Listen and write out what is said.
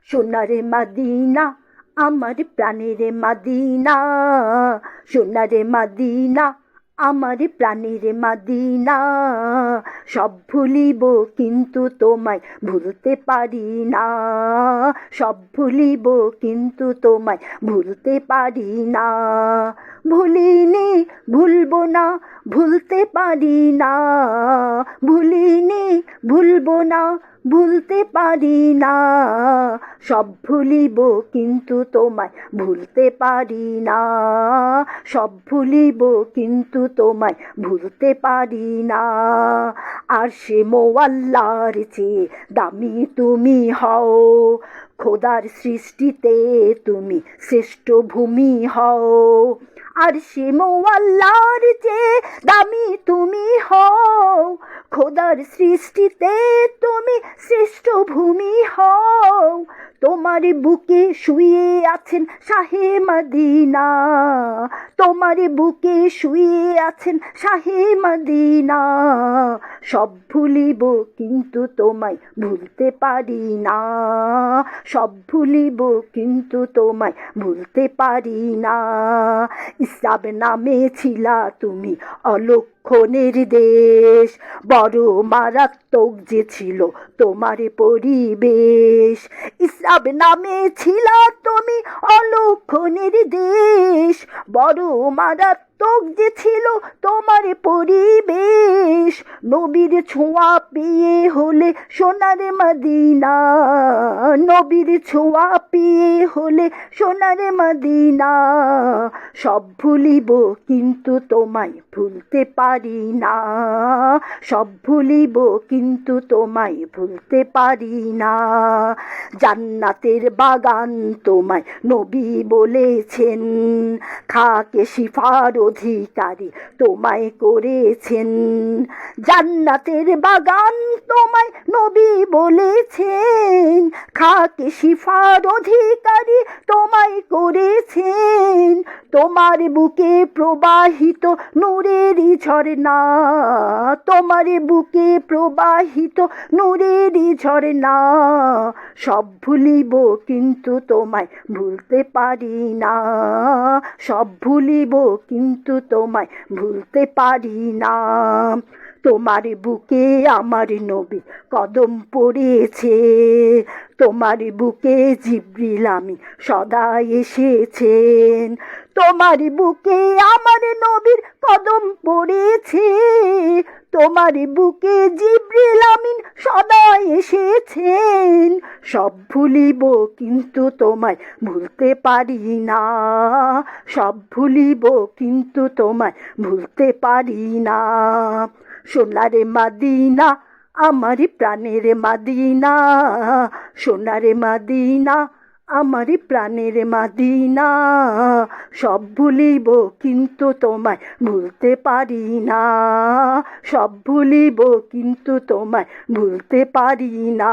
সোনারে মাদিনা আমার প্রাণের মাদিনা, সোনারে মাদিনা আমার প্রাণের মাদিনা। সব ভুলিব কিন্তু তোমায় ভুলতে পারি না, সব ভুলিব কিন্তু তোমায় ভুলতে পারি না। ভুলিনি ভুলবো না, ভুলতে পারি না, ভুলিনি ভুলবো না, ভুলতে পারি না। সব ভুলিব কিন্তু তোমায় ভুলতে পারি না, সব ভুলিব কিন্তু তোমায় ভুলতে পারি না। আর সে মোয়াল্লার চেয়ে দামি তুমি হও, খোদার সৃষ্টিতে তুমি শ্রেষ্ঠ ভূমি হও। আর সে মোয়াল্লার চেয়ে দামি তুমি হও, খোদার সৃষ্টিতে তুমি শ্রেষ্ঠ ভূমি হও। তোমার বুকে শুয়ে আছেন শাহে মদিনা, তোমার বুকে শুয়ে আছেন শাহে মদিনা। সব ভুলিব কিন্তু তোমায় ভুলতে পারি না, সব ভুলিব কিন্তু তোমায় ভুলতে পারি না। ইসলাম নামে ছিলা তুমি অলক্ষণের দেশ, বড় মারাত্মক যে ছিল তোমার পরিবেশ। ইসলাম নামে ছিলা তুমি অলক্ষণের দেশ, বড় মারাত্মক যে ছিল তোমার পরিবেশ। নবীর ছোঁয়া পেয়ে হলে সোনার মদিনা, নবীর ছোঁয়া পেয়ে হলে সোনার মদিনা। সব ভুলিব কিন্তু তোমায় ভুলতে পারি না, সব ভুলিব কিন্তু তোমায় ভুলতে পারি না। জান্নাতের বাগান তোমায় নবী বলেছেন, খাকে শিফার অধিকারী তোমায় করেছেন। জান্নাতের বাগান তোমায় নবী বলেছেন, খাকে শিফার অধিকারী তোমায় করেছেন। তোমার বুকে প্রবাহিত নূরেরই ঝরনা, তোমার বুকে প্রবাহিত নূরেরই ঝরনা। সব ভুলিব কিন্তু তোমায় ভুলতে পারি না, সব ভুলিব কিন্তু তোমায় ভুলতে পারি না। তোমার বুকে আমার নবী কদম পড়েছে, তোমার বুকে জিবরিল আমিন সদা এসেছেন। তোমার বুকে আমার নবীর কদম পড়েছে, তোমার বুকে জিবরিল আমিন সদা এসেছেন। সব ভুলিব কিন্তু তোমায় ভুলতে পারি না, সব ভুলিব কিন্তু তোমায় ভুলতে পারি না। সোনারে মাদিনা আমার প্রাণের মাদিনা, সোনারে মাদিনা আমার প্রাণের মাদিনা। সব ভুলিব কিন্তু তোমায় ভুলতে পারি না, সব ভুলিব কিন্তু তোমায় ভুলতে পারি না।